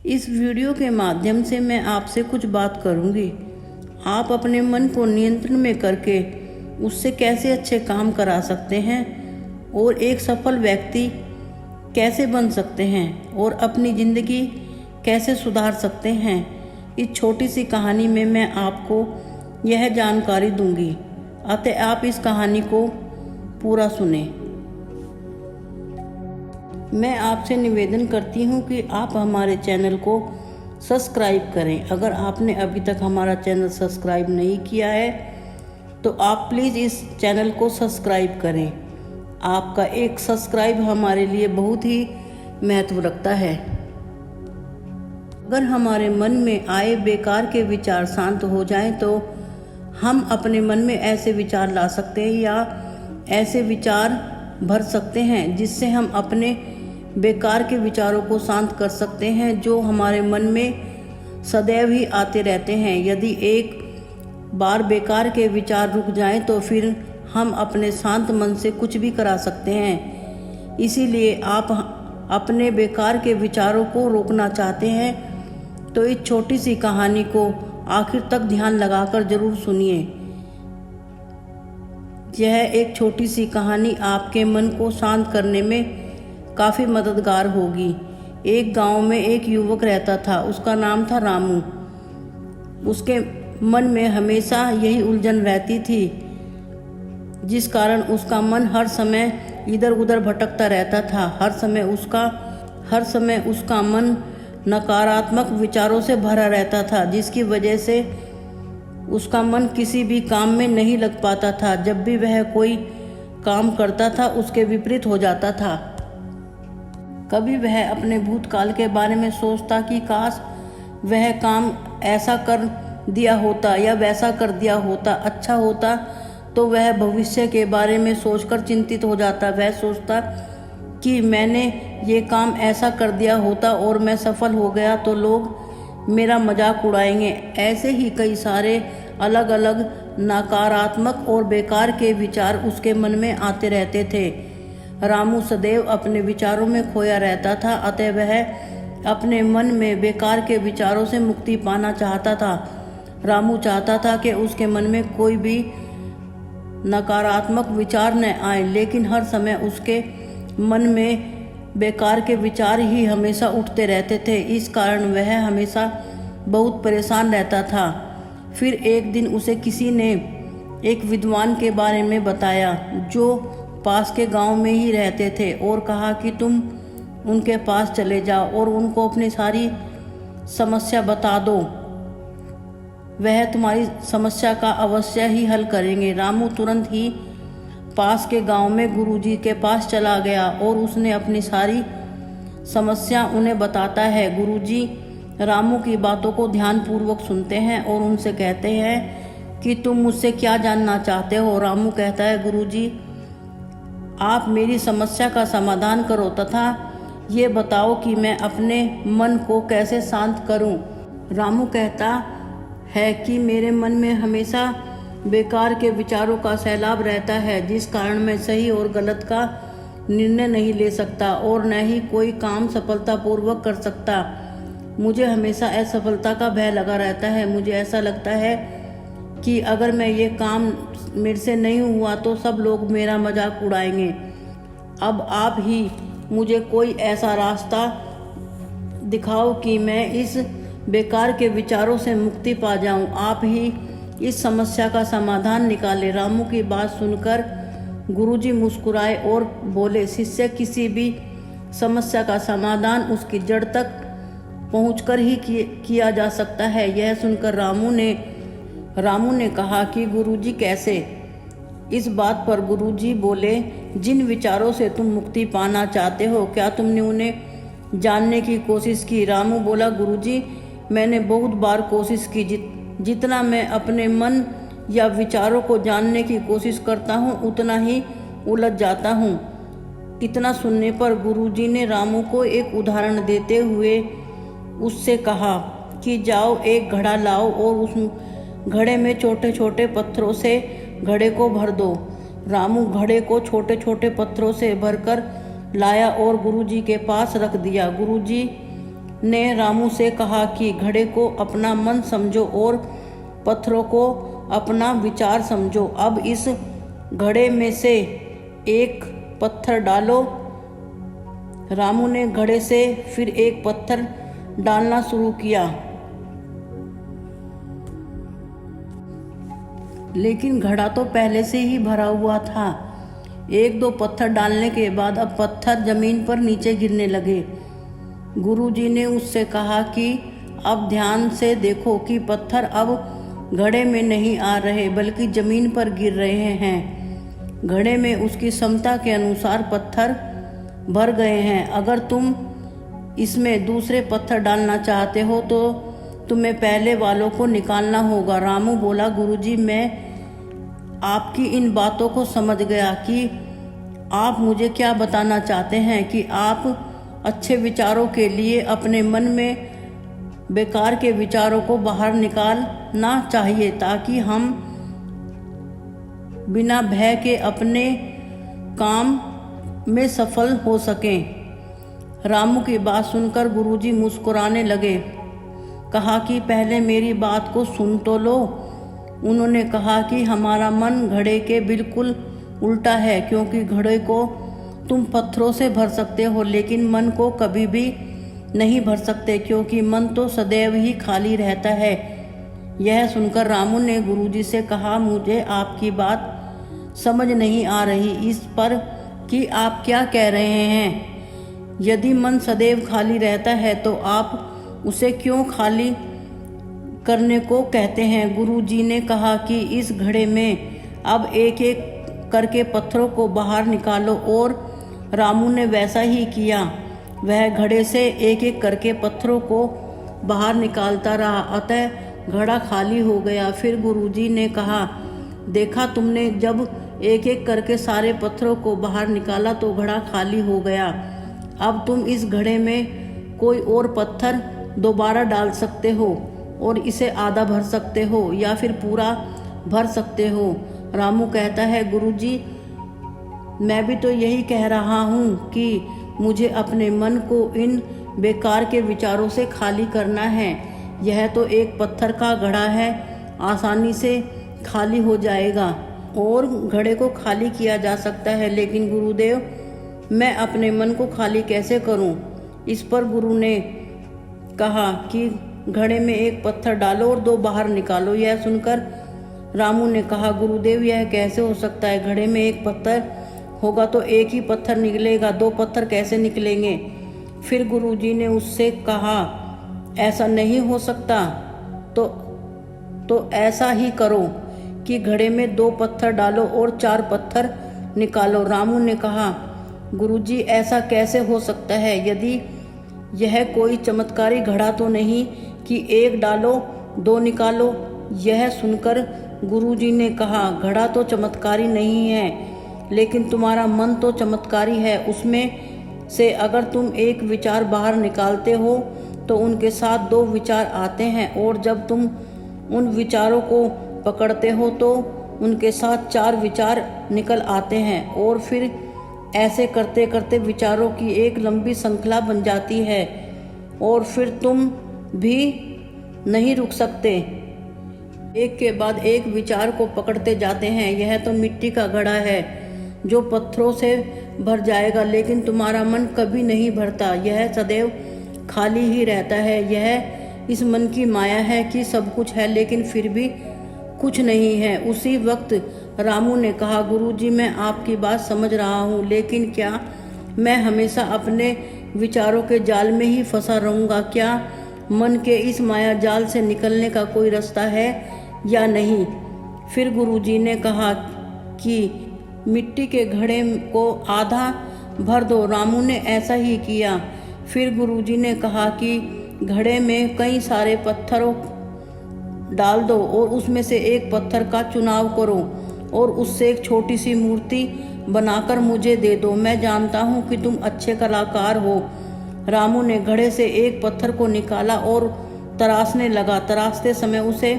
इस वीडियो के माध्यम से मैं आपसे कुछ बात करूंगी। आप अपने मन को नियंत्रण में करके उससे कैसे अच्छे काम करा सकते हैं और एक सफल व्यक्ति कैसे बन सकते हैं और अपनी ज़िंदगी कैसे सुधार सकते हैं। इस छोटी सी कहानी में मैं आपको यह जानकारी दूंगी, अतः आप इस कहानी को पूरा सुने। मैं आपसे निवेदन करती हूँ कि आप हमारे चैनल को सब्सक्राइब करें। अगर आपने अभी तक हमारा चैनल सब्सक्राइब नहीं किया है तो आप प्लीज़ इस चैनल को सब्सक्राइब करें। आपका एक सब्सक्राइब हमारे लिए बहुत ही महत्व रखता है। अगर हमारे मन में आए बेकार के विचार शांत हो जाएं तो हम अपने मन में ऐसे विचार ला सकते हैं या ऐसे विचार भर सकते हैं जिससे हम अपने बेकार के विचारों को शांत कर सकते हैं जो हमारे मन में सदैव ही आते रहते हैं। यदि एक बार बेकार के विचार रुक जाएं तो फिर हम अपने शांत मन से कुछ भी करा सकते हैं। इसीलिए आप अपने बेकार के विचारों को रोकना चाहते हैं तो इस छोटी सी कहानी को आखिर तक ध्यान लगाकर जरूर सुनिए। यह एक छोटी सी कहानी आपके मन को शांत करने में काफ़ी मददगार होगी। एक गांव में एक युवक रहता था, उसका नाम था रामू। उसके मन में हमेशा यही उलझन रहती थी जिस कारण उसका मन हर समय इधर उधर भटकता रहता था। हर समय उसका मन नकारात्मक विचारों से भरा रहता था, जिसकी वजह से उसका मन किसी भी काम में नहीं लग पाता था। जब भी वह कोई काम करता था उसके विपरीत हो जाता था। कभी वह अपने भूतकाल के बारे में सोचता कि काश वह काम ऐसा कर दिया होता या वैसा कर दिया होता, अच्छा होता, तो वह भविष्य के बारे में सोचकर चिंतित हो जाता। वह सोचता कि मैंने ये काम ऐसा कर दिया होता और मैं सफल हो गया तो लोग मेरा मजाक उड़ाएंगे। ऐसे ही कई सारे अलग अलग नकारात्मक और बेकार के विचार उसके मन में आते रहते थे। रामू सदैव अपने विचारों में खोया रहता था, अतः वह अपने मन में बेकार के विचारों से मुक्ति पाना चाहता था। रामू चाहता था कि उसके मन में कोई भी नकारात्मक विचार न आए, लेकिन हर समय उसके मन में बेकार के विचार ही हमेशा उठते रहते थे। इस कारण वह हमेशा बहुत परेशान रहता था। फिर एक दिन उसे किसी ने एक विद्वान के बारे में बताया जो पास के गांव में ही रहते थे और कहा कि तुम उनके पास चले जाओ और उनको अपनी सारी समस्या बता दो, वह तुम्हारी समस्या का अवश्य ही हल करेंगे। रामू तुरंत ही पास के गांव में गुरुजी के पास चला गया और उसने अपनी सारी समस्या उन्हें बताता है। गुरुजी रामू की बातों को ध्यानपूर्वक सुनते हैं और उनसे कहते हैं कि तुम मुझसे क्या जानना चाहते हो। रामू कहता है, गुरुजी आप मेरी समस्या का समाधान करो तथा ये बताओ कि मैं अपने मन को कैसे शांत करूं। रामू कहता है कि मेरे मन में हमेशा बेकार के विचारों का सैलाब रहता है, जिस कारण मैं सही और गलत का निर्णय नहीं ले सकता और न ही कोई काम सफलतापूर्वक कर सकता। मुझे हमेशा असफलता का भय लगा रहता है। मुझे ऐसा लगता है कि अगर मैं ये काम मेरे से नहीं हुआ तो सब लोग मेरा मजाक उड़ाएंगे। अब आप ही मुझे कोई ऐसा रास्ता दिखाओ कि मैं इस बेकार के विचारों से मुक्ति पा जाऊं। आप ही इस समस्या का समाधान निकाले। रामू की बात सुनकर गुरुजी मुस्कुराए और बोले, शिष्य किसी भी समस्या का समाधान उसकी जड़ तक पहुंचकर ही किया जा सकता है। यह सुनकर रामू ने कहा कि गुरुजी कैसे? इस बात पर गुरुजी बोले, जिन विचारों से तुम मुक्ति पाना चाहते हो क्या तुमने उन्हें जानने की कोशिश की? रामू बोला, गुरुजी मैंने बहुत बार कोशिश की। जितना मैं अपने मन या विचारों को जानने की कोशिश करता हूँ उतना ही उलझ जाता हूँ। इतना सुनने पर गुरुजी ने रामू को एक उदाहरण देते हुए उससे कहा कि जाओ एक घड़ा लाओ और उस घड़े में छोटे छोटे पत्थरों से घड़े को भर दो। रामू घड़े को छोटे छोटे पत्थरों से भरकर लाया और गुरुजी के पास रख दिया। गुरुजी ने रामू से कहा कि घड़े को अपना मन समझो और पत्थरों को अपना विचार समझो। अब इस घड़े में से एक पत्थर डालो। रामू ने घड़े से फिर एक पत्थर डालना शुरू किया, लेकिन घड़ा तो पहले से ही भरा हुआ था। एक दो पत्थर डालने के बाद अब पत्थर जमीन पर नीचे गिरने लगे। गुरुजी ने उससे कहा कि अब ध्यान से देखो कि पत्थर अब घड़े में नहीं आ रहे बल्कि जमीन पर गिर रहे हैं। घड़े में उसकी क्षमता के अनुसार पत्थर भर गए हैं। अगर तुम इसमें दूसरे पत्थर डालना चाहते हो तो तुम्हें पहले वालों को निकालना होगा। रामू बोला, गुरुजी मैं आपकी इन बातों को समझ गया कि आप मुझे क्या बताना चाहते हैं कि आप अच्छे विचारों के लिए अपने मन में बेकार के विचारों को बाहर निकालना चाहिए ताकि हम बिना भय के अपने काम में सफल हो सकें। रामू की बात सुनकर गुरुजी मुस्कुराने लगे। कहा कि पहले मेरी बात को सुन तो लो। उन्होंने कहा कि हमारा मन घड़े के बिल्कुल उल्टा है, क्योंकि घड़े को तुम पत्थरों से भर सकते हो लेकिन मन को कभी भी नहीं भर सकते, क्योंकि मन तो सदैव ही खाली रहता है। यह सुनकर रामू ने गुरुजी से कहा, मुझे आपकी बात समझ नहीं आ रही इस पर कि आप क्या कह रहे हैं। यदि मन सदैव खाली रहता है तो आप उसे क्यों खाली करने को कहते हैं। गुरुजी ने कहा कि इस घड़े में अब एक एक करके पत्थरों को बाहर निकालो, और रामू ने वैसा ही किया। वह घड़े से एक एक करके पत्थरों को बाहर निकालता रहा, अतः घड़ा खाली हो गया। फिर गुरुजी ने कहा, देखा तुमने, जब एक एक करके सारे पत्थरों को बाहर निकाला तो घड़ा खाली हो गया। अब तुम इस घड़े में कोई और पत्थर दोबारा डाल सकते हो और इसे आधा भर सकते हो या फिर पूरा भर सकते हो। रामू कहता है, गुरुजी मैं भी तो यही कह रहा हूँ कि मुझे अपने मन को इन बेकार के विचारों से खाली करना है। यह तो एक पत्थर का घड़ा है, आसानी से खाली हो जाएगा और घड़े को खाली किया जा सकता है, लेकिन गुरुदेव मैं अपने मन को खाली कैसे करूं। इस पर गुरु ने कहा कि घड़े में एक पत्थर डालो और दो बाहर निकालो। यह सुनकर रामू ने कहा, गुरुदेव यह कैसे हो सकता है। घड़े में एक पत्थर होगा तो एक ही पत्थर निकलेगा, दो पत्थर कैसे निकलेंगे। फिर गुरुजी ने उससे कहा, ऐसा नहीं हो सकता तो ऐसा ही करो कि घड़े में दो पत्थर डालो और चार पत्थर निकालो। रामू ने कहा, गुरुजी ऐसा कैसे हो सकता है। यदि यह कोई चमत्कारी घड़ा तो नहीं कि एक डालो दो निकालो। यह सुनकर गुरुजी ने कहा, घड़ा तो चमत्कारी नहीं है, लेकिन तुम्हारा मन तो चमत्कारी है। उसमें से अगर तुम एक विचार बाहर निकालते हो तो उनके साथ दो विचार आते हैं, और जब तुम उन विचारों को पकड़ते हो तो उनके साथ चार विचार निकल आते हैं, और फिर ऐसे करते करते विचारों की एक लंबी श्रृंखला बन जाती है और फिर तुम भी नहीं रुक सकते। एक के बाद एक विचार को पकड़ते जाते हैं। यह तो मिट्टी का घड़ा है जो पत्थरों से भर जाएगा, लेकिन तुम्हारा मन कभी नहीं भरता, यह सदैव खाली ही रहता है। यह इस मन की माया है कि सब कुछ है लेकिन फिर भी कुछ नहीं है। उसी वक्त रामू ने कहा, गुरुजी मैं आपकी बात समझ रहा हूँ, लेकिन क्या मैं हमेशा अपने विचारों के जाल में ही फंसा रहूँगा। क्या मन के इस माया जाल से निकलने का कोई रास्ता है या नहीं। फिर गुरुजी ने कहा कि मिट्टी के घड़े को आधा भर दो। रामू ने ऐसा ही किया। फिर गुरुजी ने कहा कि घड़े में कई सारे पत्थरों डाल दो और उसमें से एक पत्थर का चुनाव करो और उससे एक छोटी सी मूर्ति बनाकर मुझे दे दो। मैं जानता हूँ कि तुम अच्छे कलाकार हो। रामू ने घड़े से एक पत्थर को निकाला और तराशने लगा। तराशते समय उसे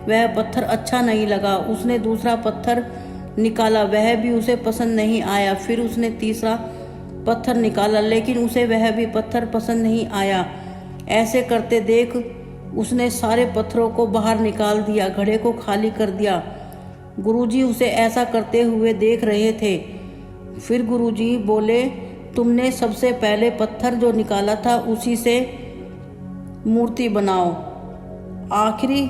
वह पत्थर अच्छा नहीं लगा। उसने दूसरा पत्थर निकाला, वह भी उसे पसंद नहीं आया। फिर उसने तीसरा पत्थर निकाला, लेकिन उसे वह भी पत्थर पसंद नहीं आया। ऐसे करते देख उसने सारे पत्थरों को बाहर निकाल दिया, घड़े को खाली कर दिया। गुरुजी उसे ऐसा करते हुए देख रहे थे। फिर गुरुजी बोले, तुमने सबसे पहले पत्थर जो निकाला था उसी से मूर्ति बनाओ, आखिरी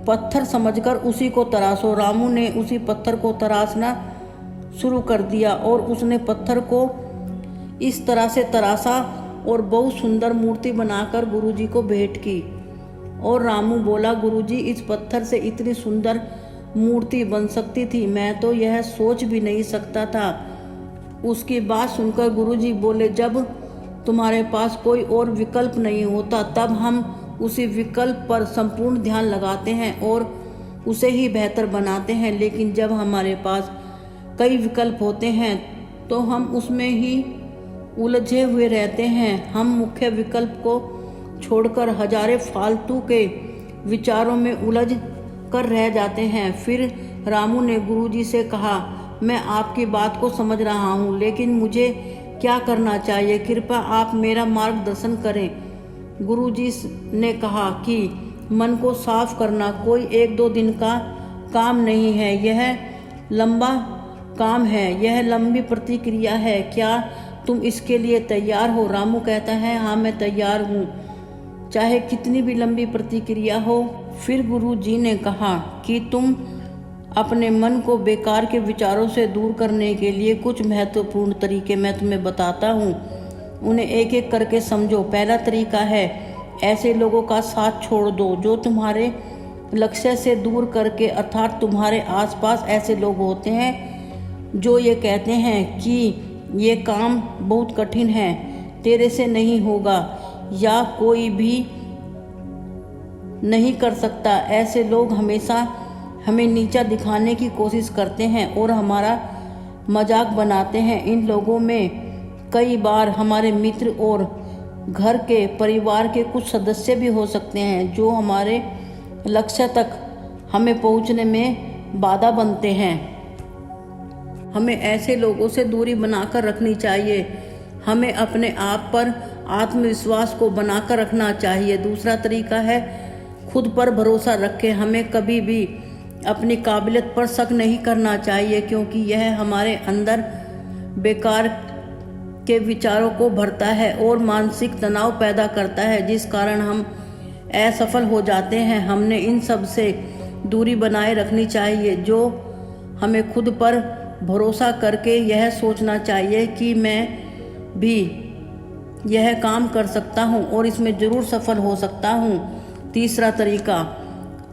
पत्थर समझकर उसी को तराशो। रामू ने उसी पत्थर को तराशना शुरू कर दिया और उसने पत्थर को इस तरह से तराशा और बहुत सुंदर मूर्ति बनाकर गुरुजी को भेंट की। और रामू बोला, गुरुजी, इस पत्थर से इतनी सुंदर मूर्ति बन सकती थी, मैं तो यह सोच भी नहीं सकता था। उसकी बात सुनकर गुरुजी बोले, जब तुम्हारे पास कोई और विकल्प नहीं होता तब हम उसी विकल्प पर संपूर्ण ध्यान लगाते हैं और उसे ही बेहतर बनाते हैं, लेकिन जब हमारे पास कई विकल्प होते हैं तो हम उसमें ही उलझे हुए रहते हैं। हम मुख्य विकल्प को छोड़कर हजारे फालतू के विचारों में उलझ कर रह जाते हैं। फिर रामू ने गुरुजी से कहा, मैं आपकी बात को समझ रहा हूँ, लेकिन मुझे क्या करना चाहिए? कृपया आप मेरा मार्गदर्शन करें। गुरुजी ने कहा कि मन को साफ करना कोई 1-2 दिन का काम नहीं है, यह लंबा काम है, यह लंबी प्रतिक्रिया है। क्या तुम इसके लिए तैयार हो? रामू कहता है, हाँ मैं तैयार हूँ, चाहे कितनी भी लंबी प्रतिक्रिया हो। फिर गुरुजी ने कहा कि तुम अपने मन को बेकार के विचारों से दूर करने के लिए कुछ महत्वपूर्ण तरीके मैं तुम्हें बताता हूँ, उन्हें एक एक करके समझो। पहला तरीका है, ऐसे लोगों का साथ छोड़ दो जो तुम्हारे लक्ष्य से दूर करके, अर्थात तुम्हारे आसपास ऐसे लोग होते हैं जो ये कहते हैं कि ये काम बहुत कठिन है, तेरे से नहीं होगा या कोई भी नहीं कर सकता। ऐसे लोग हमेशा हमें नीचा दिखाने की कोशिश करते हैं और हमारा मजाक बनाते हैं। इन लोगों में कई बार हमारे मित्र और घर के परिवार के कुछ सदस्य भी हो सकते हैं जो हमारे लक्ष्य तक हमें पहुंचने में बाधा बनते हैं। हमें ऐसे लोगों से दूरी बनाकर रखनी चाहिए। हमें अपने आप पर आत्मविश्वास को बनाकर रखना चाहिए। दूसरा तरीका है, खुद पर भरोसा रखें। हमें कभी भी अपनी काबिलियत पर शक नहीं करना चाहिए, क्योंकि यह हमारे अंदर बेकार के विचारों को भरता है और मानसिक तनाव पैदा करता है, जिस कारण हम असफल हो जाते हैं। हमने इन सब से दूरी बनाए रखनी चाहिए। जो हमें खुद पर भरोसा करके यह सोचना चाहिए कि मैं भी यह काम कर सकता हूँ और इसमें ज़रूर सफल हो सकता हूँ। तीसरा तरीका,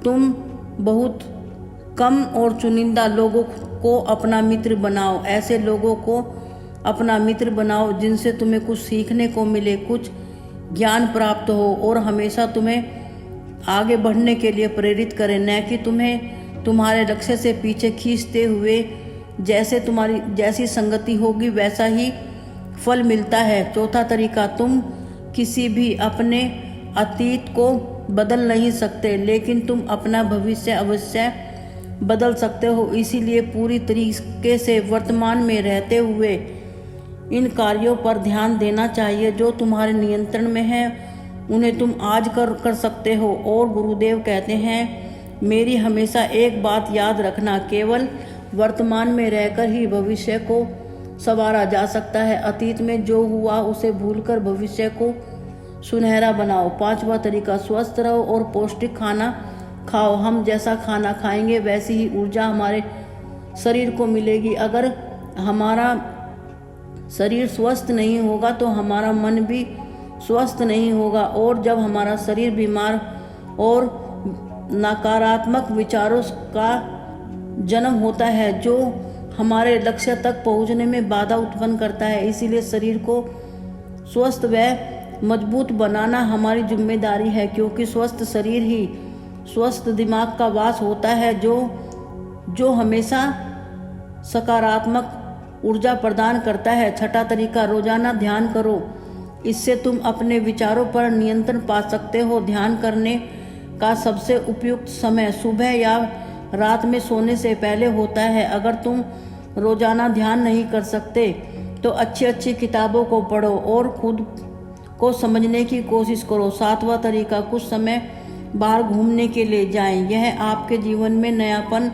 तुम बहुत कम और चुनिंदा लोगों को अपना मित्र बनाओ। ऐसे लोगों को अपना मित्र बनाओ जिनसे तुम्हें कुछ सीखने को मिले, कुछ ज्ञान प्राप्त हो और हमेशा तुम्हें आगे बढ़ने के लिए प्रेरित करें, न कि तुम्हें तुम्हारे लक्ष्य से पीछे खींचते हुए। जैसे तुम्हारी जैसी संगति होगी वैसा ही फल मिलता है। चौथा तरीका, तुम किसी भी अपने अतीत को बदल नहीं सकते, लेकिन तुम अपना भविष्य अवश्य बदल सकते हो। इसीलिए पूरी तरीके से वर्तमान में रहते हुए इन कार्यों पर ध्यान देना चाहिए जो तुम्हारे नियंत्रण में है, उन्हें तुम आज कर सकते हो। और गुरुदेव कहते हैं, मेरी हमेशा एक बात याद रखना, केवल वर्तमान में रहकर ही भविष्य को संवारा जा सकता है। अतीत में जो हुआ उसे भूलकर भविष्य को सुनहरा बनाओ। पांचवा तरीका, स्वस्थ रहो और पौष्टिक खाना खाओ। हम जैसा खाना खाएंगे वैसी ही ऊर्जा हमारे शरीर को मिलेगी। अगर हमारा शरीर स्वस्थ नहीं होगा तो हमारा मन भी स्वस्थ नहीं होगा, और जब हमारा शरीर बीमार और नकारात्मक विचारों का जन्म होता है जो हमारे लक्ष्य तक पहुंचने में बाधा उत्पन्न करता है। इसीलिए शरीर को स्वस्थ व मजबूत बनाना हमारी जिम्मेदारी है, क्योंकि स्वस्थ शरीर ही स्वस्थ दिमाग का वास होता है जो हमेशा सकारात्मक ऊर्जा प्रदान करता है। छठा तरीका, रोजाना ध्यान करो। इससे तुम अपने विचारों पर नियंत्रण पा सकते हो। ध्यान करने का सबसे उपयुक्त समय सुबह या रात में सोने से पहले होता है। अगर तुम रोजाना ध्यान नहीं कर सकते तो अच्छी अच्छी किताबों को पढ़ो और को समझने की कोशिश करो। 7वां तरीका, कुछ समय बाहर घूमने के लिए जाएं। यह आपके जीवन में नयापन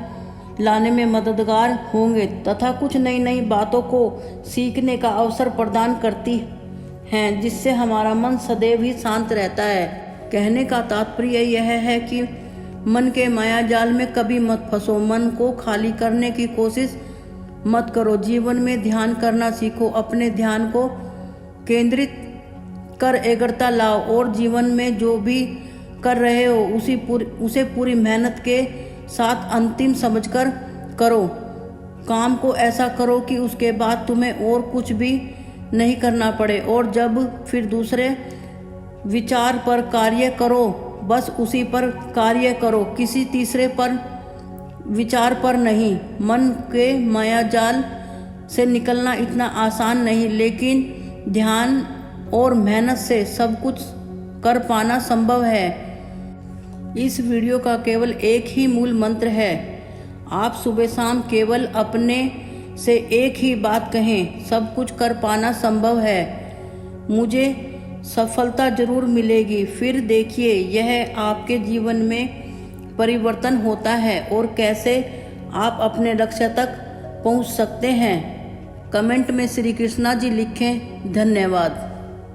लाने में मददगार होंगे तथा कुछ नई नई बातों को सीखने का अवसर प्रदान करती हैं, जिससे हमारा मन सदैव ही शांत रहता है। कहने का तात्पर्य यह है कि मन के माया जाल में कभी मत फंसो, मन को खाली करने की कोशिश मत करो। जीवन में ध्यान करना सीखो, अपने ध्यान को केंद्रित कर एकाग्रता लाओ और जीवन में जो भी कर रहे हो उसे पूरी मेहनत के साथ अंतिम समझकर करो। काम को ऐसा करो कि उसके बाद तुम्हें और कुछ भी नहीं करना पड़े, और जब फिर दूसरे विचार पर कार्य करो, बस उसी पर कार्य करो, किसी तीसरे पर विचार पर नहीं। मन के मायाजाल से निकलना इतना आसान नहीं, लेकिन ध्यान और मेहनत से सब कुछ कर पाना संभव है। इस वीडियो का केवल एक ही मूल मंत्र है, आप सुबह शाम केवल अपने से एक ही बात कहें, सब कुछ कर पाना संभव है, मुझे सफलता जरूर मिलेगी। फिर देखिए यह आपके जीवन में परिवर्तन होता है और कैसे आप अपने लक्ष्य तक पहुंच सकते हैं। कमेंट में श्री कृष्णा जी लिखें। धन्यवाद।